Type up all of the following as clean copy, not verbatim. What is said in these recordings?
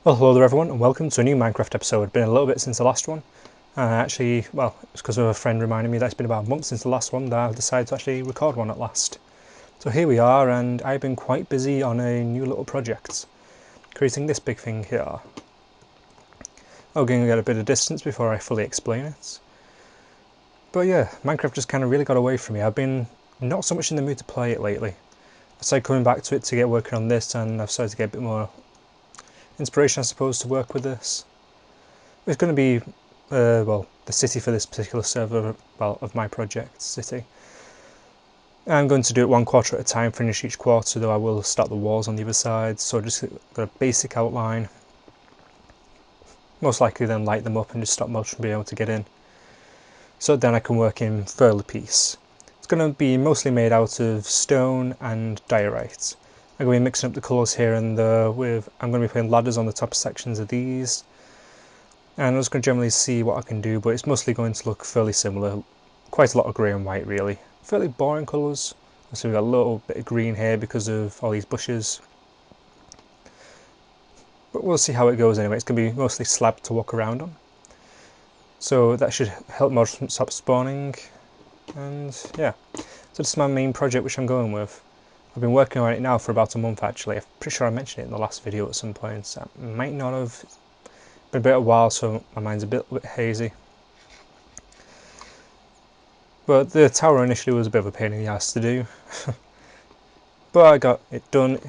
Well, hello there everyone, and welcome to a new Minecraft episode. Been a little bit since the last one. It's because of a friend reminding me that it's been about a month since the last one that I've decided to actually record one at last. So here we are, and I've been quite busy on a new little project, creating this big thing here. I'm going to get a bit of distance before I fully explain it. But yeah, Minecraft just kind of really got away from me. I've been not so much in the mood to play it lately. I started coming back to it to get working on this, and I've started to get a bit more inspiration, I suppose, to work with this. It's going to be, the city for this particular server, of my project, city. I'm going to do it one quarter at a time, finish each quarter, though I will start the walls on the other side, so just got a basic outline. Most likely then light them up and just stop motion being able to get in. So then I can work in further piece. It's going to be mostly made out of stone and diorite. I'm going to be mixing up the colours here and there I'm going to be putting ladders on the top sections of these. And I'm just going to generally see what I can do, but it's mostly going to look fairly similar. Quite a lot of grey and white really. Fairly boring colours. So we've got a little bit of green here because of all these bushes. But we'll see how it goes anyway. It's going to be mostly slab to walk around on. So that should help mods stop spawning. And yeah, so this is my main project which I'm going with. I've been working on it now for about a month actually. I'm pretty sure I mentioned it in the last video at some point. I might not have. Been a bit of a while, so my mind's a bit hazy. But the tower initially was a bit of a pain in the ass to do. But I got it done.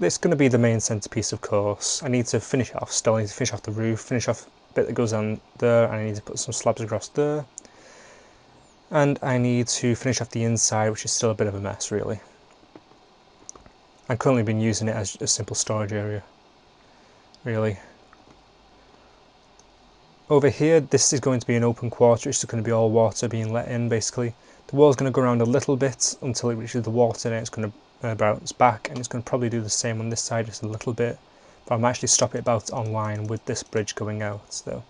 It's going to be the main centerpiece, of course. I need to finish it off still. I need to finish off the roof, finish off the bit that goes on there, and I need to put some slabs across there. And I need to finish off the inside, which is still a bit of a mess, really. I've currently been using it as a simple storage area, really. Over here, this is going to be an open quarter. It's just going to be all water being let in, basically. The wall's going to go around a little bit until it reaches the water, and it's going to bounce back, and it's going to probably do the same on this side, just a little bit. But I'm actually stopping it about online with this bridge going out, though.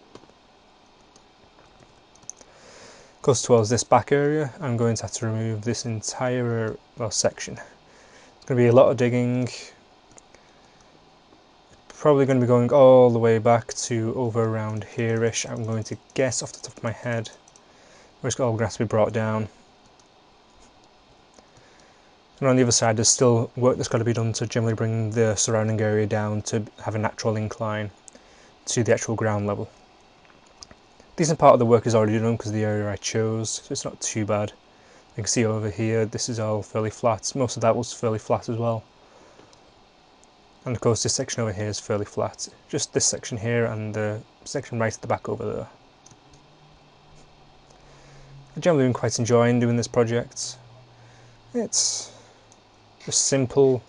Goes towards this back area. I'm going to have to remove this entire section. It's going to be a lot of digging. Probably going to be going all the way back to over around here-ish. I'm going to guess off the top of my head where it's all going to have to be brought down. And on the other side there's still work that's got to be done to generally bring the surrounding area down to have a natural incline to the actual ground level. Decent part of the work is already done because of the area I chose, so it's not too bad. You can see over here this is all fairly flat. Most of that was fairly flat as well. And of course this section over here is fairly flat. Just this section here and the section right at the back over there. I've generally been quite enjoying doing this project. It's just simple,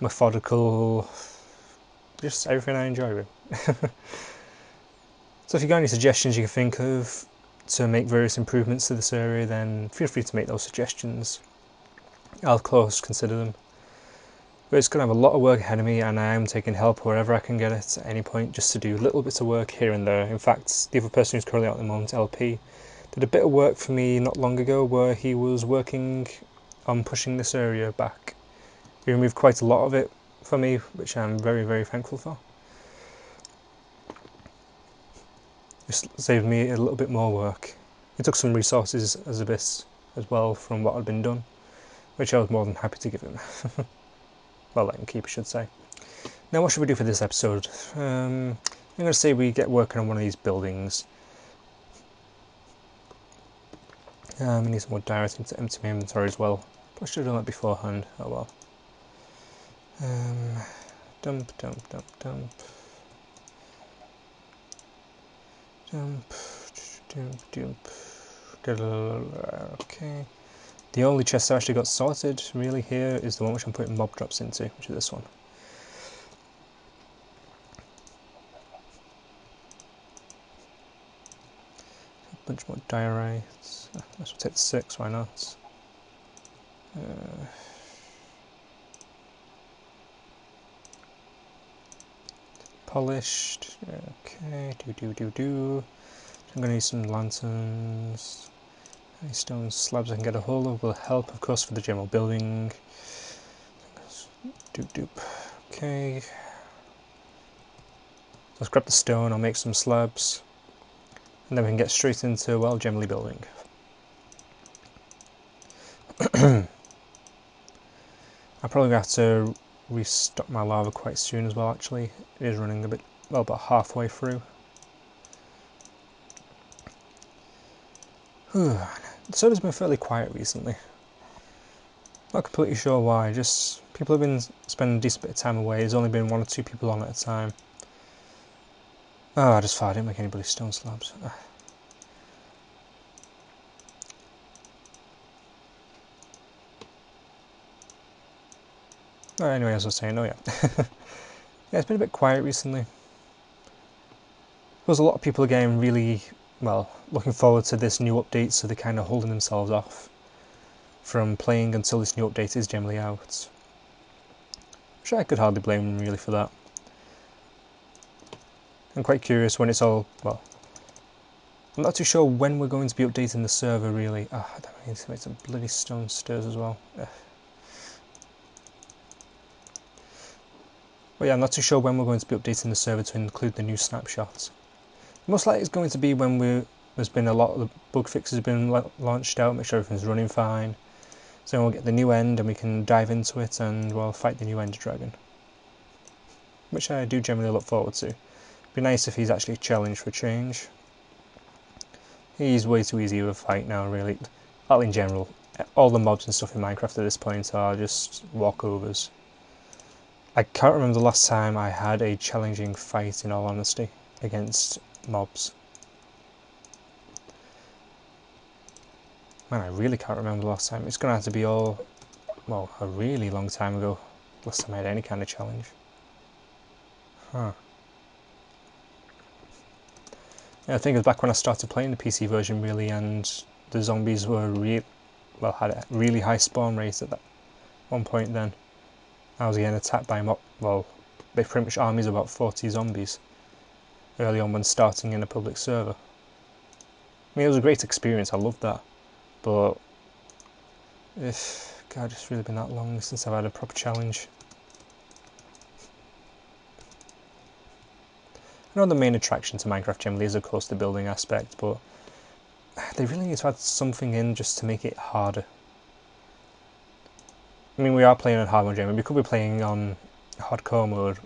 methodical, just everything I enjoy really. So if you've got any suggestions you can think of to make various improvements to this area, then feel free to make those suggestions. I'll of course consider them. But it's going to have a lot of work ahead of me, and I am taking help wherever I can get it at any point, just to do little bits of work here and there. In fact, the other person who's currently out at the moment, LP, did a bit of work for me not long ago where he was working on pushing this area back. He removed quite a lot of it for me, which I'm very, very thankful for. Just saved me a little bit more work. It took some resources as well from what had been done, which I was more than happy to give him. Well, let him keep, I should say. Now what should we do for this episode? I'm going to say we get working on one of these buildings. We need some more diorite to empty my inventory as well. I should have done that beforehand. Oh well. Dump. Okay. The only chest I actually got sorted really here is the one which I'm putting mob drops into, which is this one. A bunch more diorites. Let's take 6, why not? Polished. Okay, I'm going to need some lanterns. Any stone slabs I can get a hold of will help, of course, for the general building. Okay. Let's grab the stone, I'll make some slabs, and then we can get straight into, well, generally building. I'll probably have to restock my lava quite soon as well, actually. It is running a bit, well, about halfway through. The server's been fairly quiet recently. Not completely sure why, just people have been spending a decent bit of time away. There's only been 1 or 2 people on at a time. Oh, I just thought I didn't make any bloody stone slabs. Oh, anyway, as I was saying, oh yeah. Yeah, it's been a bit quiet recently. There's a lot of people again really, well, looking forward to this new update, so they're kind of holding themselves off from playing until this new update is generally out. Which I could hardly blame them really for that. I'm quite curious when it's all, well, I'm not too sure when we're going to be updating the server really. I need to make some bloody stone stairs as well. But yeah, I'm not too sure when we're going to be updating the server to include the new snapshots. Most likely it's going to be when there's been a lot of the bug fixes have been launched out, make sure everything's running fine. So we'll get the new end and we can dive into it and, well, fight the new Ender Dragon. Which I do generally look forward to. It'd be nice if he's actually a challenge for change. He's way too easy of a fight now, really. Well, in general, all the mobs and stuff in Minecraft at this point are just walkovers. I can't remember the last time I had a challenging fight, in all honesty, against mobs. Man, I really can't remember the last time. It's going to have to be a really long time ago. Last time I had any kind of challenge. Huh. Yeah, I think it was back when I started playing the PC version, really, and the zombies were had a really high spawn rate at that one point then. I was getting attacked by they pretty much armies of about 40 zombies early on when starting in a public server. I mean, it was a great experience, I loved that, but God, it's really been that long since I've had a proper challenge. I know the main attraction to Minecraft generally is of course the building aspect, but they really need to add something in just to make it harder. I mean, we are playing on hard mode generally, we could be playing on hardcore mode,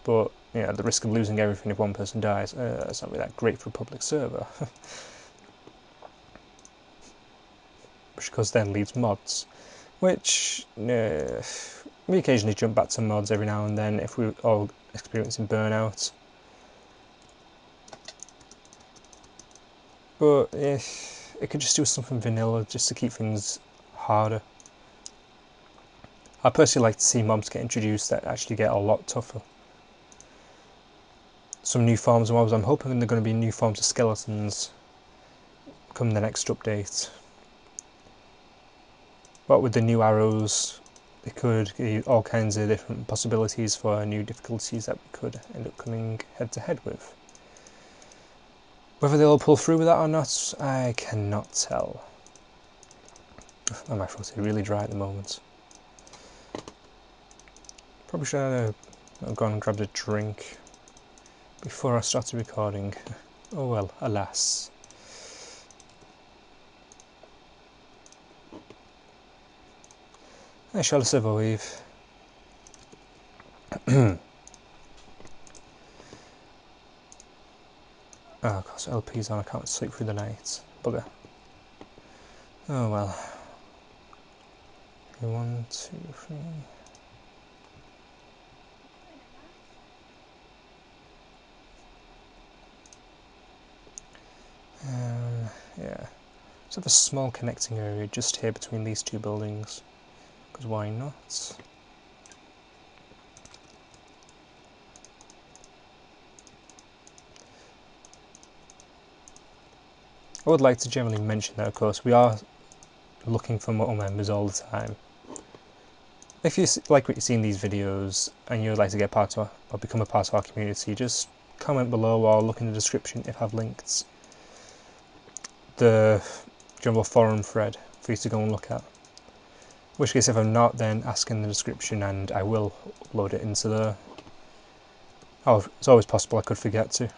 but yeah, the risk of losing everything if one person dies, it's not really that great for a public server. Which of course then leaves mods, which we occasionally jump back to mods every now and then if we're all experiencing burnout. But if it could just do something vanilla just to keep things harder. I personally like to see mobs get introduced that actually get a lot tougher. Some new forms of mobs. I'm hoping they're going to be new forms of skeletons come the next update. But with the new arrows, they could give all kinds of different possibilities for new difficulties that we could end up coming head to head with. Whether they'll pull through with that or not, I cannot tell. Oh, my throat is really dry at the moment. Probably should have gone and grabbed a drink before I started recording. Oh well, alas. I shall survive. Oh, of course, LP's on, I can't sleep through the night. Bugger. Oh well. 1, 2, 3. Yeah. Let's have a small connecting area just here between these two buildings. Because why not? I would like to generally mention that, of course, we are looking for more members all the time. If you like what you see in these videos and you would like to get part of or become a part of our community, just comment below or look in the description if I've linked the general forum thread for you to go and look at. In which case, if I'm not, then ask in the description and I will upload it into there. Oh, it's always possible I could forget to.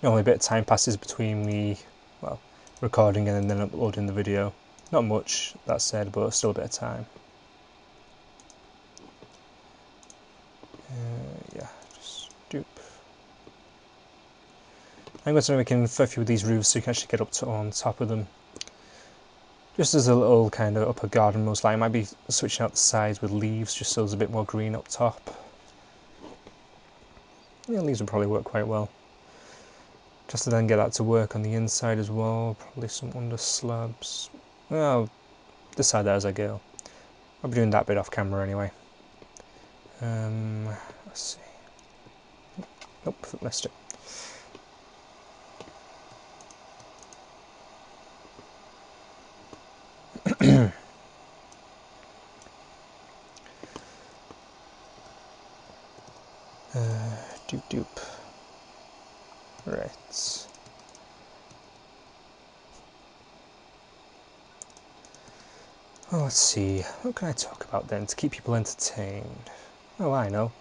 The only bit of time passes between me, well, recording and then uploading the video. Not much, that said, but still a bit of time. Yeah, just doop. I'm going to be making a few of these roofs so you can actually get up to on top of them. Just as a little kind of upper garden, most likely. I might be switching out the sides with leaves just so there's a bit more green up top. Yeah, leaves would probably work quite well. Just to then get that to work on the inside as well. Probably some under slabs. Well, decide that as I go. I'll be doing that bit off camera anyway. Let's see. Nope, missed it. Doop doop. Right. Oh, let's see. What can I talk about then to keep people entertained? Oh, I know.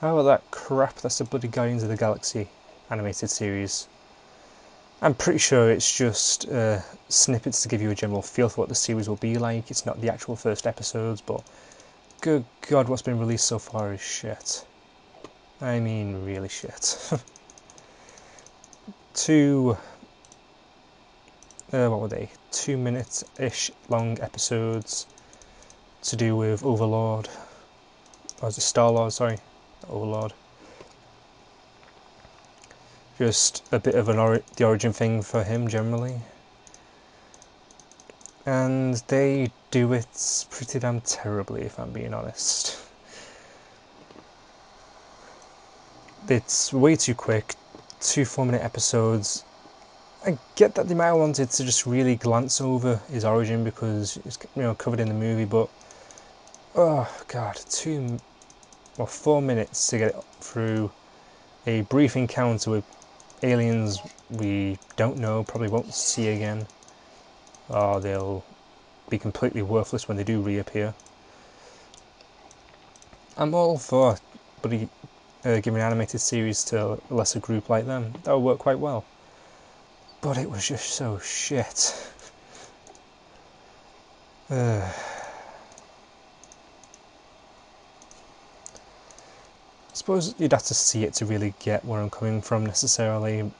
How about that crap that's the bloody Guardians of the Galaxy animated series? I'm pretty sure it's just snippets to give you a general feel for what the series will be like. It's not the actual first episodes, but good God, what's been released so far is shit. I mean, really shit. What were they? 2-minute-ish long episodes to do with Overlord. Or is it Star-Lord, sorry. Overlord. Just a bit of the origin thing for him generally. And they do it pretty damn terribly, if I'm being honest. It's way too quick, 2 4-minute episodes. I get that they might have wanted to just really glance over his origin because it's covered in the movie, but oh god, 4 minutes to get it through a brief encounter with aliens we don't know, probably won't see again, or they'll be completely worthless when they do reappear. I'm all for giving an animated series to a lesser group like them. That would work quite well. But it was just so shit. I suppose you'd have to see it to really get where I'm coming from necessarily. In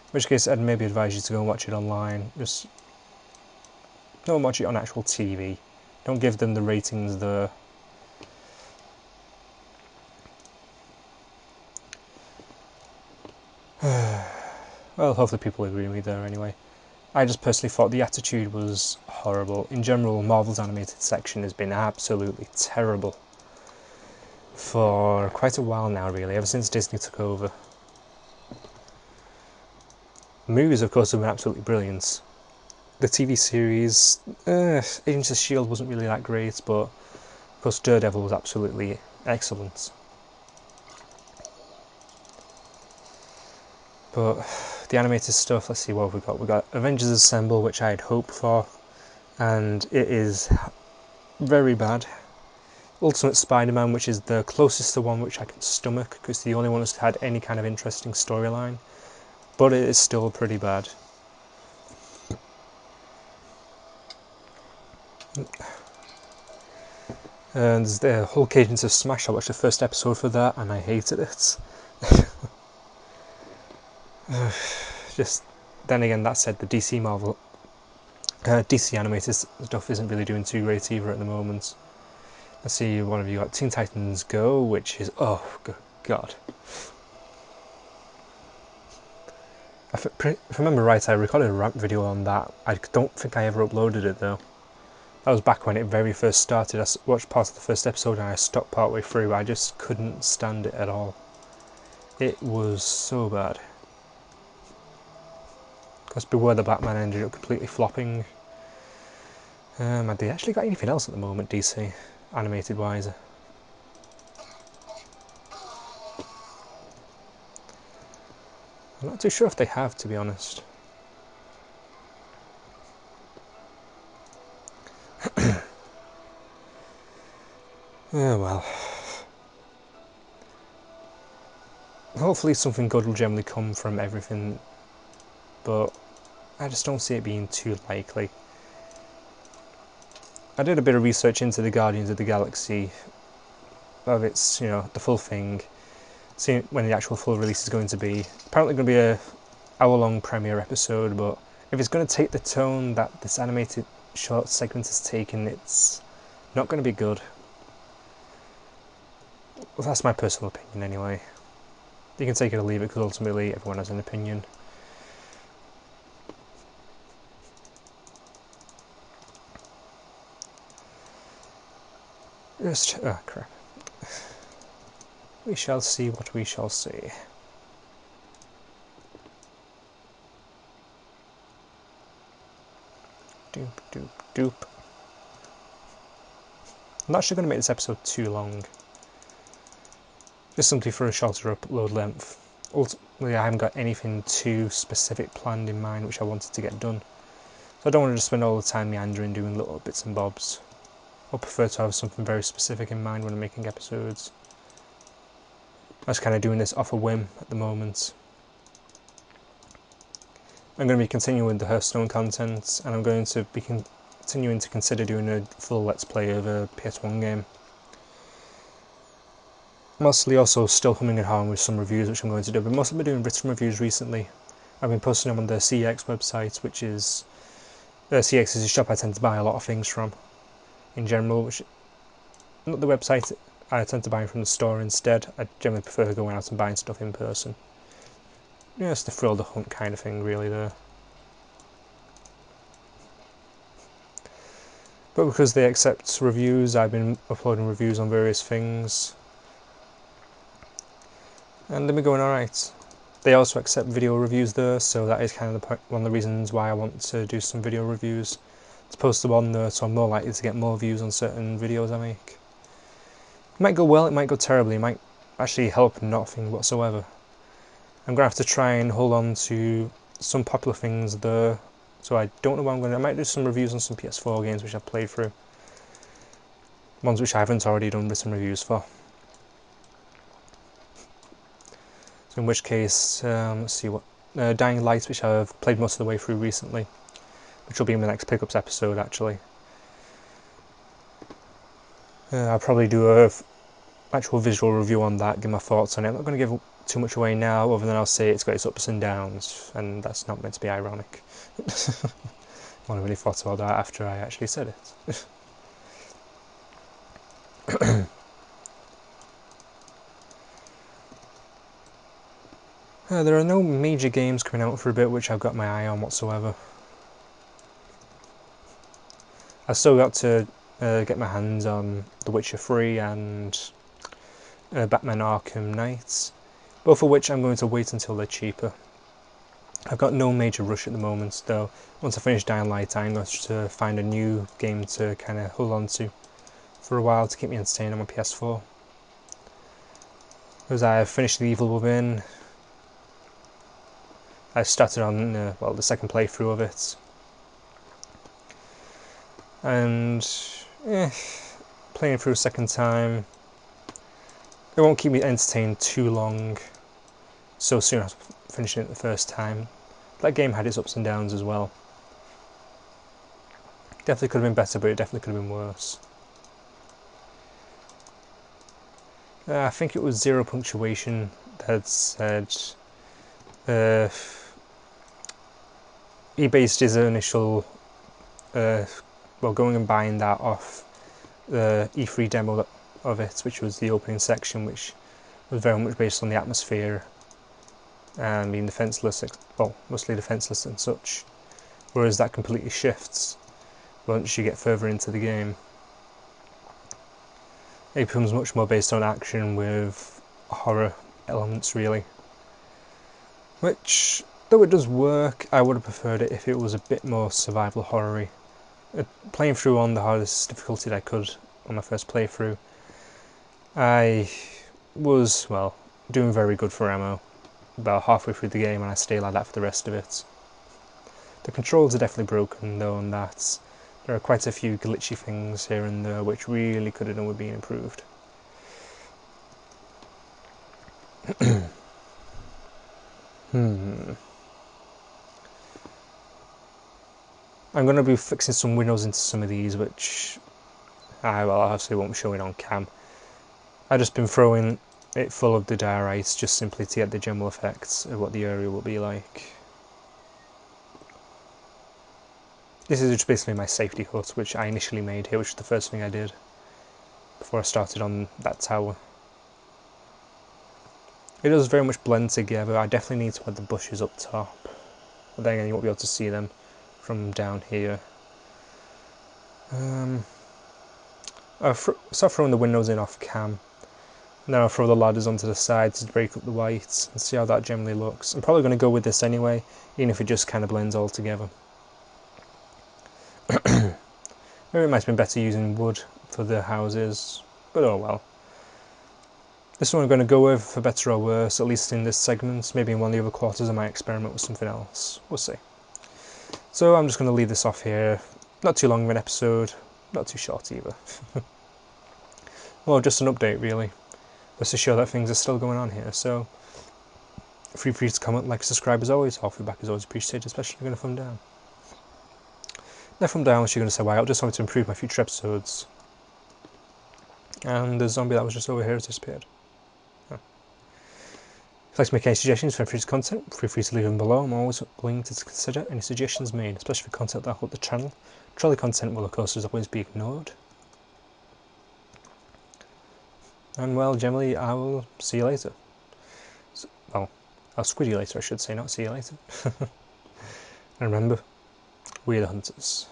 which case I'd maybe advise you to go and watch it online. Just don't watch it on actual TV. Don't give them the ratings there. Well, hopefully people agree with me there anyway. I just personally thought the attitude was horrible. In general, Marvel's animated section has been absolutely terrible for quite a while now, really, ever since Disney took over. The movies, of course, have been absolutely brilliant. The TV series, Agents of S.H.I.E.L.D. wasn't really that great, but of course Daredevil was absolutely excellent. But the animated stuff, let's see what we've got. We've got Avengers Assemble, which I had hoped for, and it is very bad. Ultimate Spider-Man, which is the closest to one which I can stomach, because the only one that's had any kind of interesting storyline, but it is still pretty bad. And there's the Hulk Agents of Smash. I watched the first episode for that, and I hated it. Just then again, that said, the DC animated stuff isn't really doing too great either at the moment. Let's see, one of you got Teen Titans Go, which is, oh god. If I remember right, I recorded a rant video on that. I don't think I ever uploaded it though. That was back when it very first started. I watched part of the first episode and I stopped partway through. I just couldn't stand it at all. It was so bad. Because Beware the Batman ended up completely flopping. Have they actually got anything else at the moment, DC, animated wise? I'm not too sure if they have, to be honest. Oh well. hopefully something good will generally come from everything, but I just don't see it being too likely. I did a bit of research into the Guardians of the Galaxy, of its, the full thing, seeing when the actual full release is going to be. Apparently going to be a hour-long premiere episode, but if it's going to take the tone that this animated short segment has taken, it's not going to be good. Well, that's my personal opinion anyway. You can take it or leave it, because ultimately everyone has an opinion. Oh crap. We shall see what we shall see. Doop, doop, doop. I'm not actually going to make this episode too long. Just simply for a shorter upload length. Ultimately, I haven't got anything too specific planned in mind which I wanted to get done. So I don't want to just spend all the time meandering doing little bits and bobs. I prefer to have something very specific in mind when I'm making episodes. I'm just kind of doing this off a whim at the moment. I'm going to be continuing the Hearthstone content, and I'm going to be continuing to consider doing a full Let's Play of a PS1 game. Mostly also still humming and hawing with some reviews which I'm going to do, but mostly been doing written reviews recently. I've been posting them on the CX website, which is... CX is a shop I tend to buy a lot of things from, in general, which... Not the website, I tend to buy them from the store instead. I generally prefer going out and buying stuff in person. Yeah, it's the thrill of the hunt kind of thing, really, there. But because they accept reviews, I've been uploading reviews on various things. And they've been going alright. They also accept video reviews there, so that is kind of one of the reasons why I want to do some video reviews. To post them on there, so I'm more likely to get more views on certain videos I make. It might go well, it might go terribly, it might actually help nothing whatsoever. I'm going to have to try and hold on to some popular things there, so I don't know what I'm going to... I might do some reviews on some PS4 games which I've played through. Ones which I haven't already done written reviews for. So in which case, let's see what... Dying Light, which I've played most of the way through recently, which will be in the next Pickups episode, actually. I'll probably do a actual visual review on that, give my thoughts on it. I'm not going to give too much away now, other than I'll say it's got its ups and downs, and that's not meant to be ironic. I only really thought about that after I actually said it. There are no major games coming out for a bit which I've got my eye on whatsoever. I've still got to get my hands on The Witcher 3 and Batman Arkham Knights, both of which I'm going to wait until they're cheaper. I've got no major rush at the moment, though. Once I finish Dying Light, I'm going to find a new game to kind of hold on to for a while to keep me entertained on my PS4. Because I've finished The Evil Within, I started on the second playthrough of it, and playing through a second time, it won't keep me entertained too long, so soon after finishing it the first time. That game had its ups and downs as well. Definitely could have been better, but it definitely could have been worse. I think it was Zero Punctuation that said he based his initial going and buying that off the E3 demo of it, which was the opening section, which was very much based on the atmosphere and being defenceless, mostly defenceless and such, whereas that completely shifts once you get further into the game. It becomes much more based on action with horror elements, really. Which, though it does work, I would have preferred it if it was a bit more survival horror-y. Playing through on the hardest difficulty I could on my first playthrough, I was, doing very good for ammo about halfway through the game, and I stay like that for the rest of it. The controls are definitely broken though, and that there are quite a few glitchy things here and there which really could have done with being improved. I'm going to be fixing some windows into some of these, which I obviously won't be showing on cam. I've just been throwing it full of the dire ice just simply to get the general effects of what the area will be like. This is just basically my safety hut, which I initially made here, which is the first thing I did before I started on that tower. It does very much blend together. I definitely need to add the bushes up top, but then again you won't be able to see them from down here. I'll start throwing the windows in off cam. Now I'll throw the ladders onto the sides to break up the whites and see how that generally looks. I'm probably going to go with this anyway, even if it just kind of blends all together. Maybe it might have been better using wood for the houses, but oh well. This one I'm going to go with for better or worse, at least in this segment. Maybe in one of the other quarters I might experiment with something else. We'll see. So I'm just going to leave this off here. Not too long of an episode, not too short either. Well, just an update really, just to show that things are still going on here. So feel free to comment, like, subscribe as always. All feedback is always appreciated, especially if you're going to thumb down. No thumb down unless you're going to say why. I just wanted to improve my future episodes. And the zombie that was just over here has disappeared. Oh. If you'd like to make any suggestions for future content, feel free to leave them below. I'm always willing to consider any suggestions made, especially for content that will help the channel. Trolley content will of course as always be ignored. And well, generally I will see you later. So, well, I'll squid you later I should say, not see you later. And remember, we're the hunters.